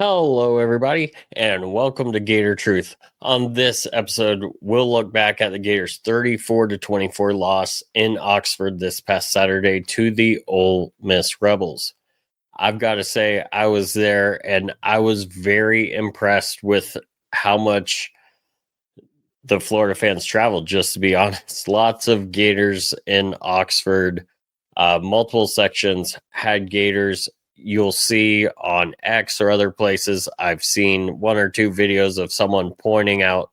Hello, everybody, and welcome to Gator Truth. On this episode, we'll look back at the Gators' 34-24 loss in Oxford this past Saturday to the Ole Miss Rebels. I've got to say, I was there, and I was very impressed with how much the Florida fans traveled. Just to be honest, lots of Gators in Oxford. Multiple sections had Gators. You'll see on X or other places, I've seen one or two videos of someone pointing out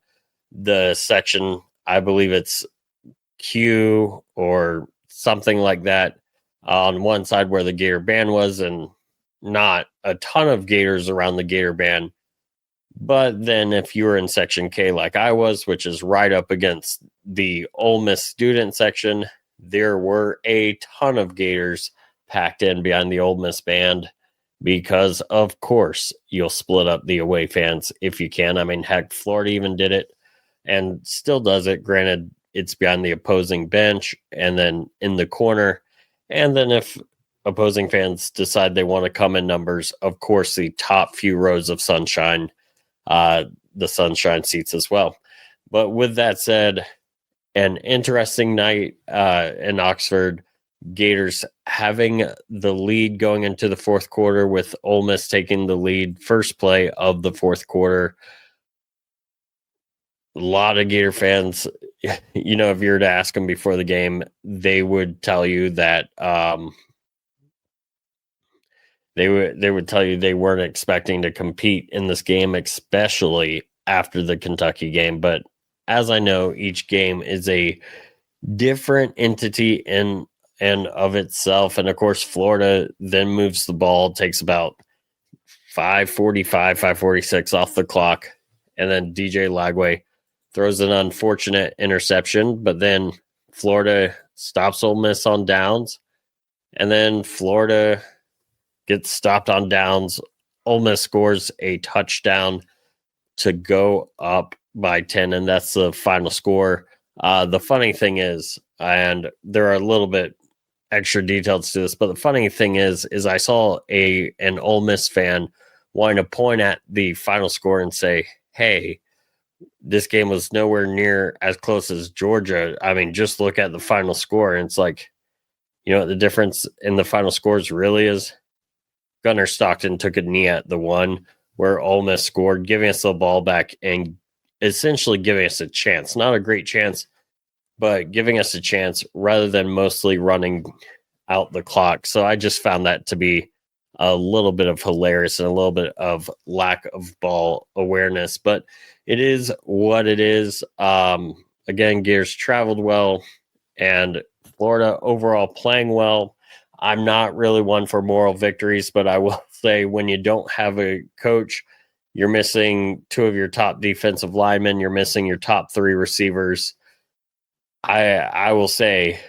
the section. I believe it's Q or something like that on one side where the Gator band was, and not a ton of Gators around the Gator band. But then if you were in section K like I was, which is right up against the Ole Miss student section, there were a ton of Gators packed in behind the Ole Miss band because, of course, you'll split up the away fans if you can. I mean, heck, Florida even did it and still does it. Granted, it's behind the opposing bench and then in the corner. And then if opposing fans decide they want to come in numbers, of course, the top few rows of sunshine, the sunshine seats as well. But with that said, an interesting night in Oxford. Gators having the lead going into the fourth quarter with Ole Miss taking the lead first play of the fourth quarter. A lot of Gator fans, if you were to ask them before the game, they would tell you that they would tell you they weren't expecting to compete in this game, especially after the Kentucky game. But as I know, each game is a different entity in and of itself. And of course, Florida then moves the ball, takes about 5:45, 5:46 off the clock. And then DJ Lagway throws an unfortunate interception, but then Florida stops Ole Miss on downs. And then Florida gets stopped on downs. Ole Miss scores a touchdown to go up by 10, and that's the final score. The funny thing is, and there are a little bit extra details to this, but the funny thing is I saw an Ole Miss fan wanting to point at the final score and say, hey, this game was nowhere near as close as Georgia. I mean, just look at the final score. And it's like, what the difference in the final scores really is? Gunnar Stockton took a knee at the one where Ole Miss scored, giving us the ball back and essentially giving us a chance. Not a great chance, but giving us a chance rather than mostly running out the clock. So I just found that to be a little bit of hilarious and a little bit of lack of ball awareness, but it is what it is. Again, Gators traveled well and Florida overall playing well. I'm not really one for moral victories, but I will say when you don't have a coach, you're missing two of your top defensive linemen, you're missing your top three receivers. I will say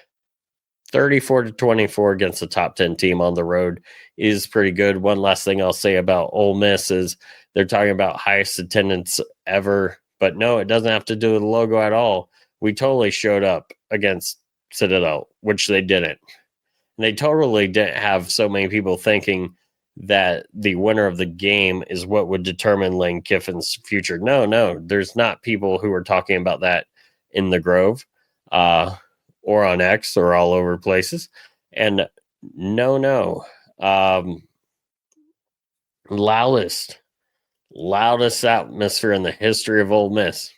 34-24 against the top 10 team on the road is pretty good. One last thing I'll say about Ole Miss is they're talking about highest attendance ever, but no, it doesn't have to do with the logo at all. We totally showed up against Citadel, which they didn't. And they totally didn't have so many people thinking that the winner of the game is what would determine Lane Kiffin's future. No, there's not people who are talking about that in the Grove. Or on X or all over places. And no. Loudest atmosphere in the history of Ole Miss.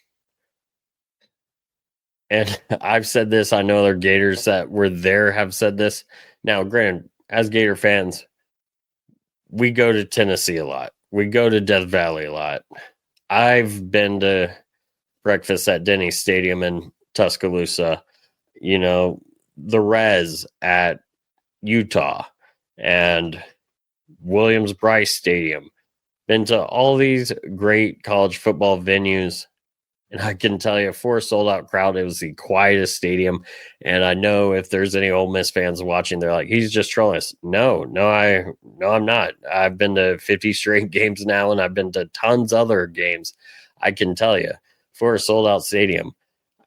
And I've said this, I know other Gators that were there have said this. Now, granted, as Gator fans, we go to Tennessee a lot. We go to Death Valley a lot. I've been to breakfast at Denny's Stadium in Tuscaloosa. The Res at Utah and Williams-Brice Stadium. Been to all these great college football venues, and I can tell you, for a sold-out crowd, it was the quietest stadium. And I know if there's any Ole Miss fans watching, they're like, he's just trolling us. No, I'm not. I've been to 50 straight games now, and I've been to tons other games. I can tell you, for a sold-out stadium,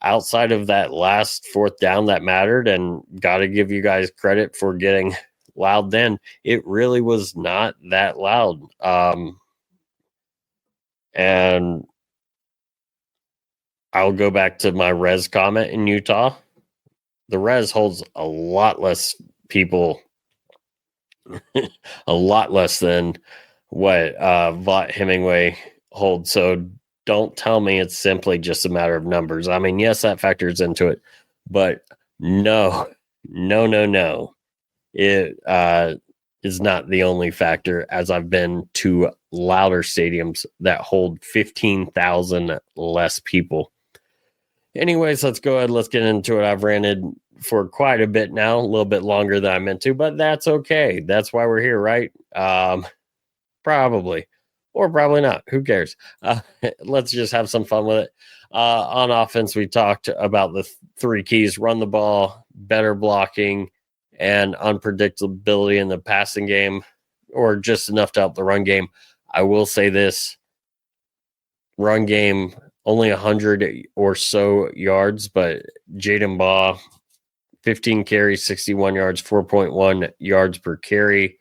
outside of that last fourth down that mattered, and got to give you guys credit for getting loud then, it really was not that loud. And I'll go back to my res comment in Utah. The res holds a lot less people, a lot less than what Vought Hemingway holds. So don't tell me it's simply just a matter of numbers. I mean, yes, that factors into it, but no. It is not the only factor, as I've been to louder stadiums that hold 15,000 less people. Anyways, let's go ahead. Let's get into it. I've ranted for quite a bit now, a little bit longer than I meant to, but that's okay. That's why we're here, right? Probably, or probably not. Who cares? Let's just have some fun with it. On offense, we talked about the three keys: run the ball, better blocking, and unpredictability in the passing game, or just enough to help the run game. I will say this: run game only 100 or so yards, but Jaden Baugh, 15 carries, 61 yards, 4.1 yards per carry.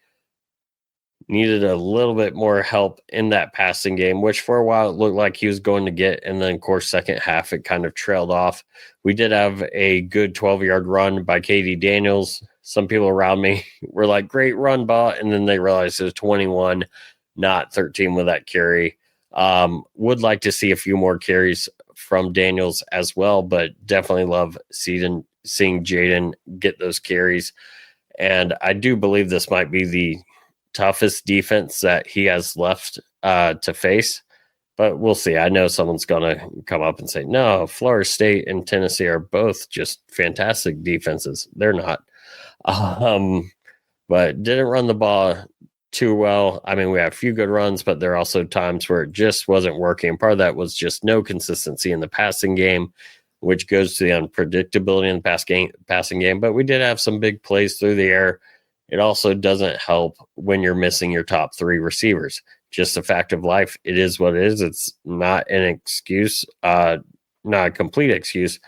Needed a little bit more help in that passing game, which for a while it looked like he was going to get. And then, of course, second half, it kind of trailed off. We did have a good 12-yard run by Katie Daniels. Some people around me were like, great run, Baugh. And then they realized it was 21, not 13 with that carry. Would like to see a few more carries from Daniels as well, but definitely love seeing Jaden get those carries. And I do believe this might be the toughest defense that he has left to face, but we'll see. I know someone's going to come up and say, no, Florida State and Tennessee are both just fantastic defenses. They're not. But didn't run the ball too well. I mean, we have a few good runs, but there are also times where it just wasn't working. Part of that was just no consistency in the passing game, which goes to the unpredictability in the passing game. But we did have some big plays through the air. It also doesn't help when you're missing your top three receivers. Just a fact of life. It is what it is. It's not an excuse, not a complete excuse,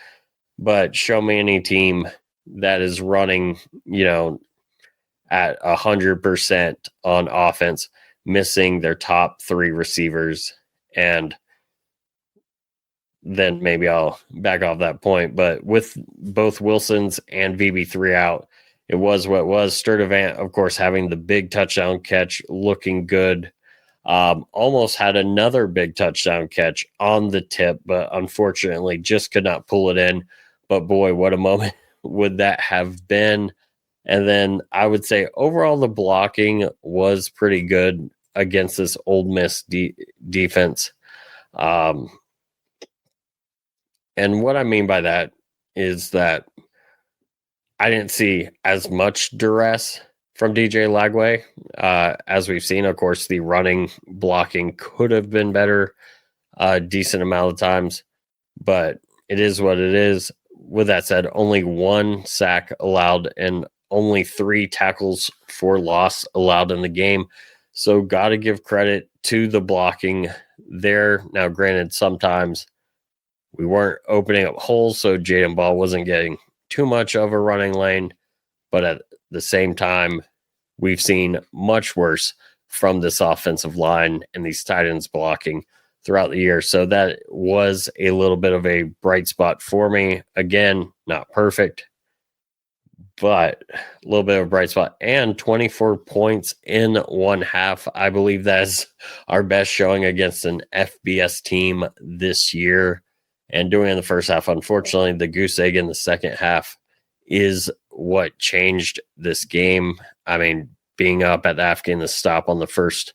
but show me any team that is running, at 100% on offense, missing their top three receivers. And then maybe I'll back off that point. But with both Wilsons and VB3 out, it was what it was. Sturdivant, of course, having the big touchdown catch, looking good. Almost had another big touchdown catch on the tip, but unfortunately just could not pull it in. But boy, what a moment would that have been. And then I would say overall the blocking was pretty good against this Ole Miss defense. And what I mean by that is that I didn't see as much duress from DJ Lagway as we've seen. Of course, the running blocking could have been better a decent amount of times, but it is what it is. With that said, only one sack allowed and only 3 tackles for loss allowed in the game. So got to give credit to the blocking there. Now, granted, sometimes we weren't opening up holes, so Jaden Baugh wasn't getting too much of a running lane, but at the same time, we've seen much worse from this offensive line and these tight ends blocking throughout the year. So that was a little bit of a bright spot for me. Again, not perfect, but a little bit of a bright spot. And 24 points in one half. I believe that's our best showing against an FBS team this year. And doing in the first half, unfortunately, the goose egg in the second half is what changed this game. I mean, being up at the half game, the stop on the first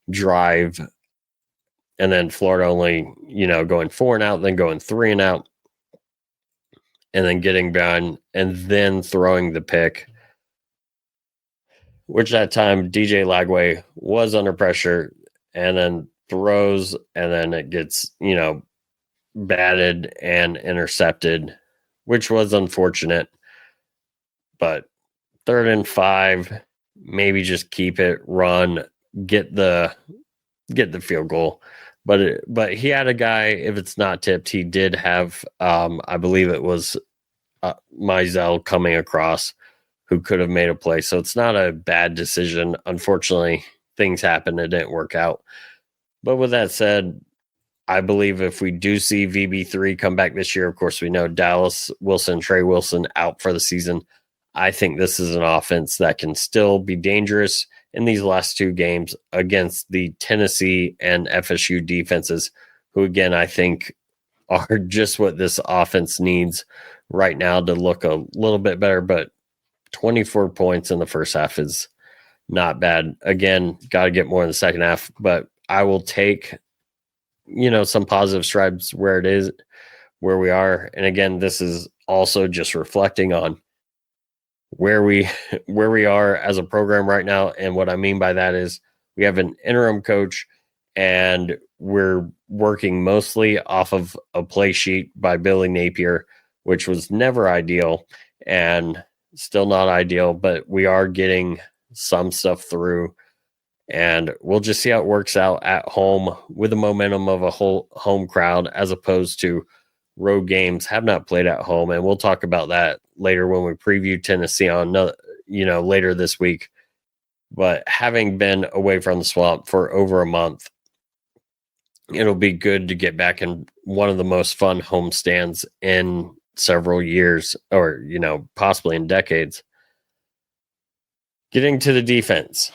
drive, and then Florida only, going 4 and out, then going 3 and out, and then getting behind, and then throwing the pick, which that time DJ Lagway was under pressure, and then throws, and then it gets, batted and intercepted, which was unfortunate. But 3rd and 5, maybe just keep it, run, get the field goal. But he had a guy, if it's not tipped, he did have, I believe it was Mizell coming across who could have made a play. So it's not a bad decision. Unfortunately, things happened. It didn't work out. But with that said, I believe if we do see VB3 come back this year, of course, we know Dallas Wilson, Trey Wilson out for the season. I think this is an offense that can still be dangerous in these last two games against the Tennessee and FSU defenses, who, again, I think are just what this offense needs right now to look a little bit better. But 24 points in the first half is not bad. Again, got to get more in the second half, but I will take some positive strides where it is, where we are. And again, this is also just reflecting on where we are as a program right now. And what I mean by that is we have an interim coach and we're working mostly off of a play sheet by Billy Napier, which was never ideal and still not ideal, but we are getting some stuff through. And we'll just see how it works out at home with the momentum of a whole home crowd, as opposed to road games have not played at home. And we'll talk about that later when we preview Tennessee on, later this week. But having been away from the Swamp for over a month, it'll be good to get back in one of the most fun home stands in several years, or, possibly in decades. Getting to the defense.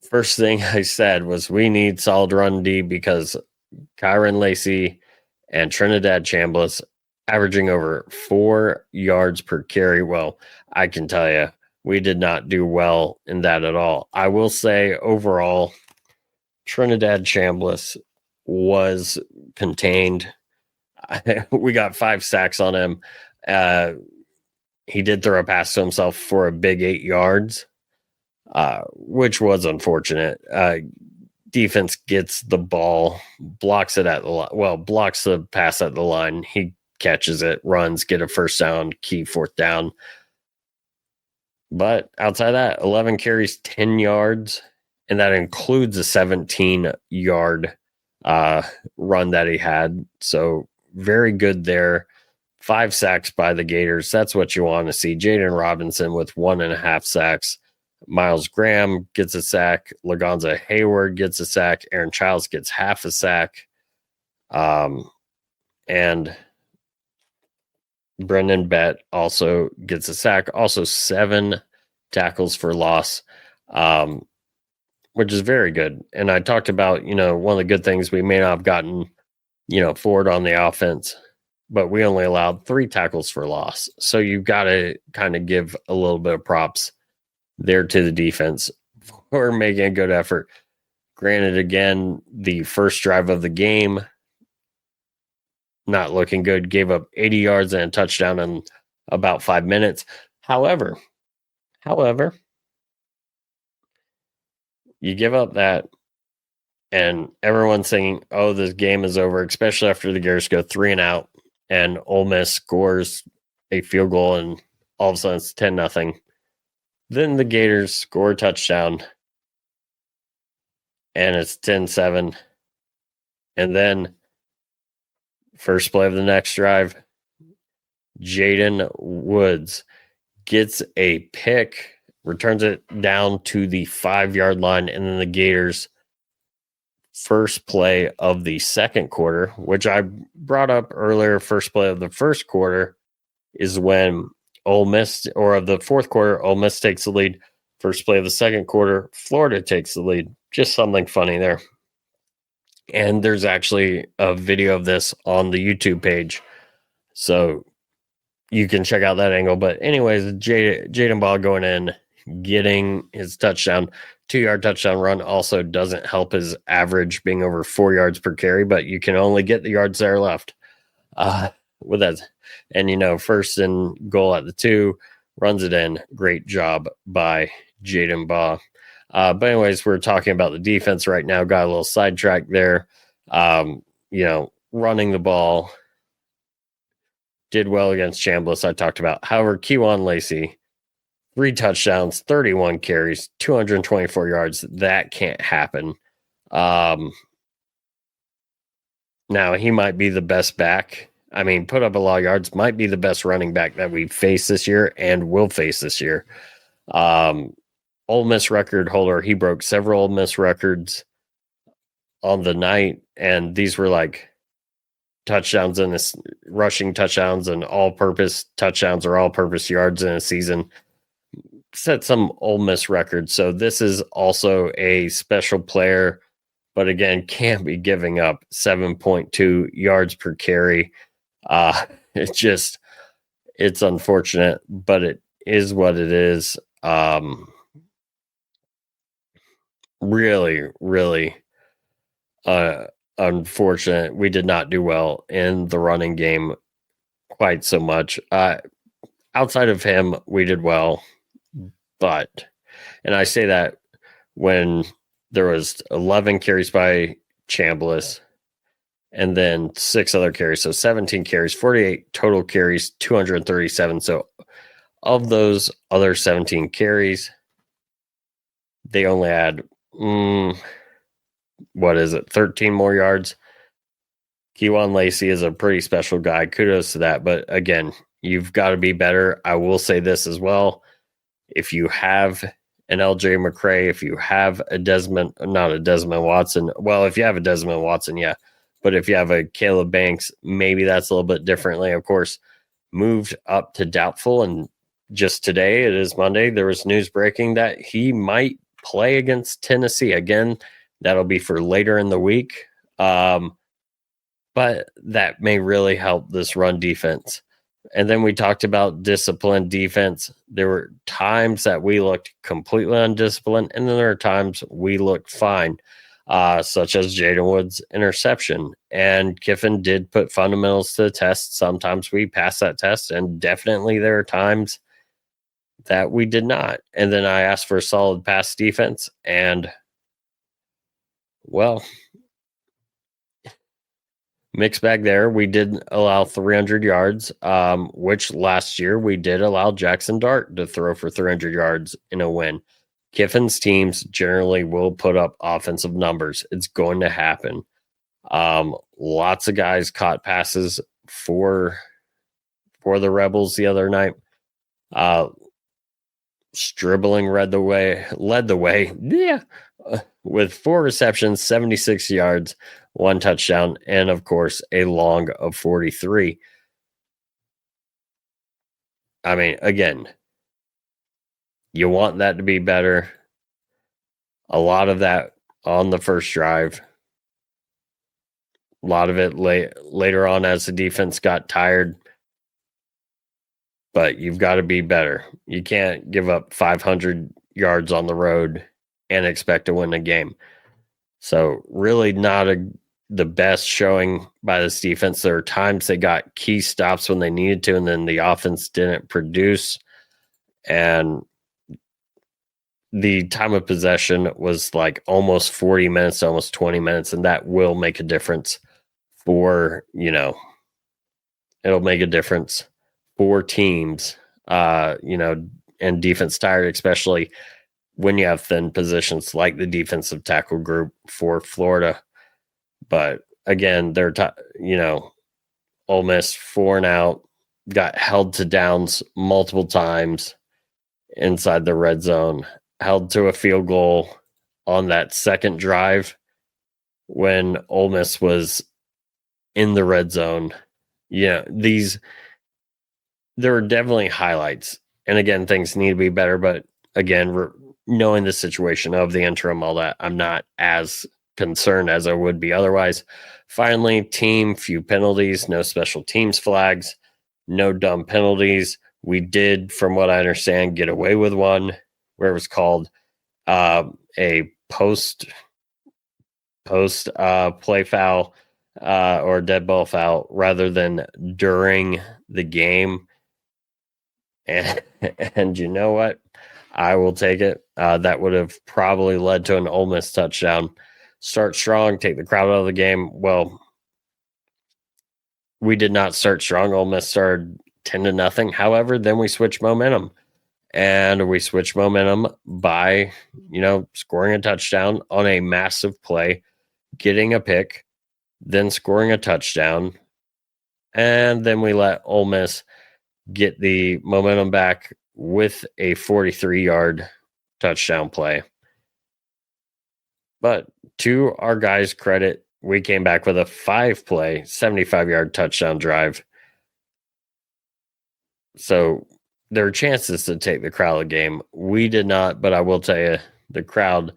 First thing I said was we need solid run D, because Kyron Lacey and Trinidad Chambliss averaging over 4 yards per carry. Well, I can tell you, we did not do well in that at all. I will say overall, Trinidad Chambliss was contained. We got 5 sacks on him. He did throw a pass to himself for a big 8 yards. Which was unfortunate. Defense gets the ball, blocks it at the line. Well, blocks the pass at the line. He catches it, runs, get a first down, key fourth down. But outside that, 11 carries, 10 yards, and that includes a 17-yard run that he had. So very good there. 5 sacks by the Gators. That's what you want to see. Jaden Robinson with 1.5 sacks. Miles Graham gets a sack. Lagonza Hayward gets a sack. Aaron Childs gets half a sack. And Brendan Bett also gets a sack. Also 7 tackles for loss, which is very good. And I talked about, one of the good things, we may not have gotten, forward on the offense, but we only allowed 3 tackles for loss. So you've got to kind of give a little bit of props there to the defense for making a good effort. Granted, again, the first drive of the game, not looking good. Gave up 80 yards and a touchdown in about 5 minutes. However, you give up that, and everyone's saying, oh, this game is over, especially after the Gators go 3 and out, and Ole Miss scores a field goal, and all of a sudden it's 10-0. Then the Gators score a touchdown, and it's 10-7. And then first play of the next drive, Jaden Woods gets a pick, returns it down to the 5-yard line, and then the Gators' first play of the second quarter, which I brought up earlier, first play of the first quarter is when Ole Miss, or of the fourth quarter, Ole Miss takes the lead. First play of the second quarter, Florida takes the lead. Just something funny there. And there's actually a video of this on the YouTube page, so you can check out that angle. But anyways, Jaden Ball going in, getting his touchdown, 2-yard touchdown run, also doesn't help his average being over 4 yards per carry, but you can only get the yards there left with that. And, first and goal at the 2, runs it in. Great job by Jaden Baugh. But anyways, we're talking about the defense right now. Got a little sidetracked there. Running the ball. Did well against Chambliss, I talked about. However, Kewan Lacey, 3 touchdowns, 31 carries, 224 yards. That can't happen. Now, he might be the best back. I mean, put up a lot of yards, might be the best running back that we face this year and will face this year. Ole Miss record holder. He broke several Ole Miss records. on the night, and these were like touchdowns and rushing touchdowns and all-purpose touchdowns or all-purpose yards in a season. Set some Ole Miss records. So this is also a special player, but again, can't be giving up 7.2 yards per carry. It's unfortunate, but it is what it is. Really, really unfortunate. We did not do well in the running game quite so much. Outside of him, we did well, but, and I say that when there was 11 carries by Chambliss and then 6 other carries. So 17 carries, 48 total carries, 237. So of those other 17 carries, they only had, 13 more yards. Kewan Lacey is a pretty special guy. Kudos to that. But again, you've got to be better. I will say this as well. If you have an LJ McCray, if you have not a Desmond Watson. Well, if you have a Desmond Watson, yeah. But if you have a Caleb Banks, maybe that's a little bit differently. Of course, moved up to doubtful. And just today, it is Monday, there was news breaking that he might play against Tennessee. Again, that'll be for later in the week. But that may really help this run defense. And then we talked about disciplined defense. There were times that we looked completely undisciplined, and then there are times we looked fine, such as Jaden Wood's interception. And Kiffin did put fundamentals to the test. Sometimes we passed that test, and definitely there are times that we did not. And then I asked for a solid pass defense, and, well, mixed bag there. We did allow 300 yards, which last year we did allow Jackson Dart to throw for 300 yards in a win. Kiffin's teams generally will put up offensive numbers. It's going to happen. Lots of guys caught passes for the Rebels the other night. Stribling led the way. Yeah. With 4 receptions, 76 yards, 1 touchdown, and of course, a long of 43. I mean, again, you want that to be better. A lot of that on the first drive. A lot of it later on as the defense got tired. But you've got to be better. You can't give up 500 yards on the road and expect to win a game. So really not the best showing by this defense. There are times they got key stops when they needed to, and then the offense didn't produce. And the time of possession was like almost 40 minutes, almost 20 minutes, and that will make a difference for, it'll make a difference for teams, and defense tired, especially when you have thin positions like the defensive tackle group for Florida. But again, they're, Ole Miss 4 and out, got held to downs multiple times inside the red zone, held to a field goal on that second drive when Ole Miss was in the red zone. There were definitely highlights. And again, things need to be better. But again, knowing the situation of the interim, all that, I'm not as concerned as I would be otherwise. Finally, team, few penalties, no special teams flags, no dumb penalties. We did, from what I understand, get away with one where it was called a post play foul or dead ball foul rather than during the game. And you know what? I will take it. That would have probably led to an Ole Miss touchdown. Start strong, take the crowd out of the game. Well, we did not start strong. Ole Miss started 10-0. However, then we switched momentum. And we switched momentum by, scoring a touchdown on a massive play, getting a pick, then scoring a touchdown. And then we let Ole Miss get the momentum back with a 43-yard touchdown play. But to our guys' credit, we came back with a 5-play, 75-yard touchdown drive. So there are chances to take the crowd of the game. We did not, but I will tell you, the crowd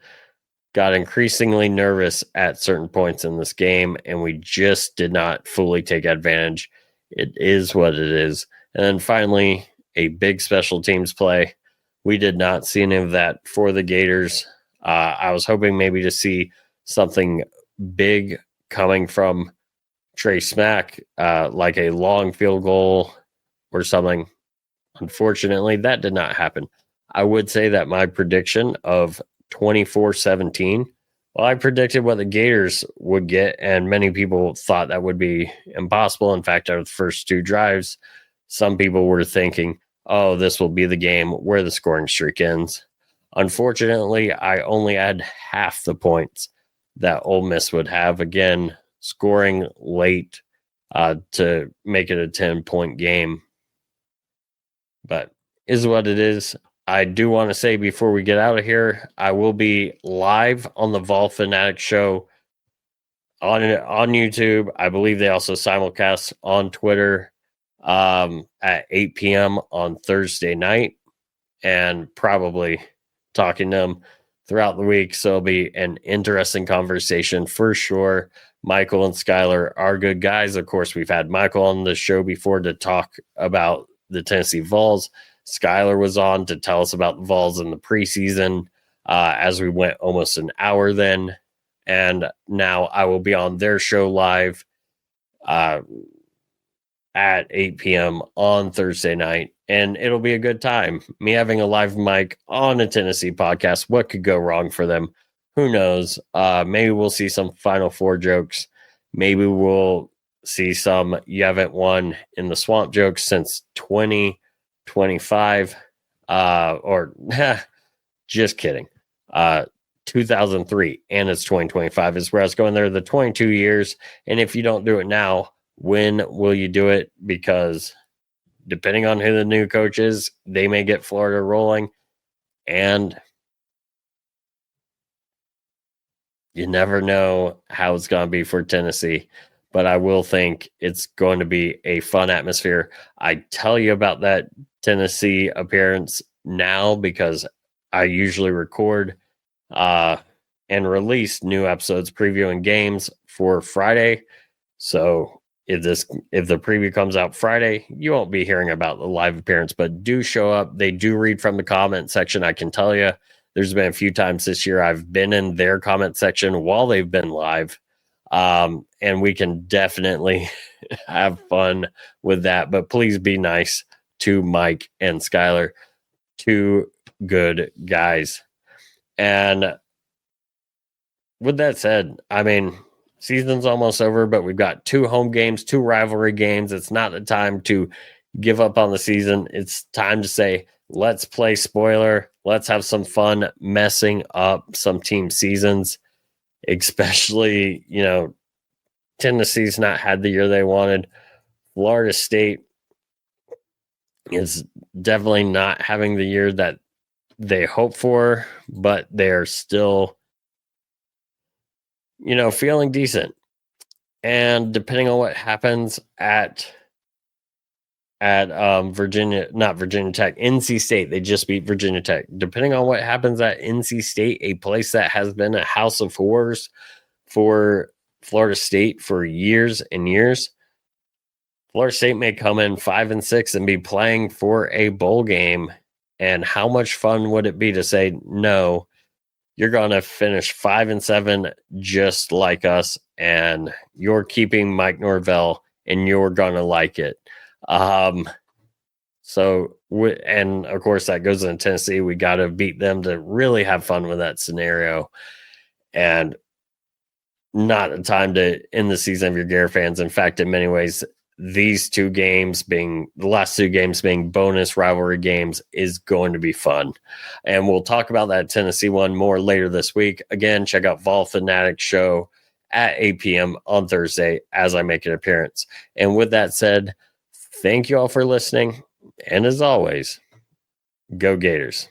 got increasingly nervous at certain points in this game, and we just did not fully take advantage. It is what it is. And then finally, a big special teams play. We did not see any of that for the Gators. I was hoping maybe to see something big coming from Trey Smack, like a long field goal or something. Unfortunately, that did not happen. I would say that my prediction of 24-17, well, I predicted what the Gators would get, and many people thought that would be impossible. In fact, out of the first 2 drives, some people were thinking, oh, this will be the game where the scoring streak ends. Unfortunately, I only had half the points that Ole Miss would have. Again, scoring late to make it a 10-point game. But is what it is. I do want to say before we get out of here, I will be live on the Vol Fanatics Show on YouTube. I believe they also simulcast on Twitter at 8 p.m. on Thursday night, and probably talking to them throughout the week. So it'll be an interesting conversation for sure. Michael and Skylar are good guys. Of course, we've had Michael on the show before to talk about the Tennessee Vols. Skylar was on to tell us about the Vols in the preseason as we went almost an hour then. And now I will be on their show live at 8 p.m. on Thursday night. And it'll be a good time. Me having a live mic on a Tennessee podcast. What could go wrong for them? Who knows? Maybe we'll see some Final Four jokes. Maybe we'll see some you haven't won in the swamp jokes since 2025. Or just kidding. 2003 and it's 2025 is where I was going. There the 22 years. And if you don't do it now, when will you do it? Because depending on who the new coach is, they may get Florida rolling. And you never know how it's going to be for Tennessee. But I will think it's going to be a fun atmosphere. I tell you about that Tennessee appearance now because I usually record and release new episodes previewing games for Friday. So if the preview comes out Friday, you won't be hearing about the live appearance, but do show up. They do read from the comment section. I can tell you there's been a few times this year I've been in their comment section while they've been live. And we can definitely have fun with that, but please be nice to Mike and Skylar, 2 good guys. And with that said, I mean, season's almost over, but we've got 2 home games, 2 rivalry games. It's not the time to give up on the season. It's time to say, let's play spoiler. Let's have some fun messing up some team seasons, especially, Tennessee's not had the year they wanted. Florida State is definitely not having the year that they hope for, but they're still, feeling decent. And depending on what happens at Virginia, not Virginia Tech, NC State, they just beat Virginia Tech. Depending on what happens at NC State, a place that has been a house of horrors for Florida State for years and years, Florida State may come in 5-6 and be playing for a bowl game. And how much fun would it be to say, no, you're going to finish 5-7 just like us, and you're keeping Mike Norvell, and you're going to like it. And of course, that goes into Tennessee. We got to beat them to really have fun with that scenario. And not a time to end the season of your Gator fans. In fact, in many ways, these 2 games being the last 2 games being bonus rivalry games is going to be fun. And we'll talk about that Tennessee one more later this week. Again, check out Vol Fanatics Show at 8 p.m. on Thursday as I make an appearance. And with that said, thank you all for listening. And as always, go Gators.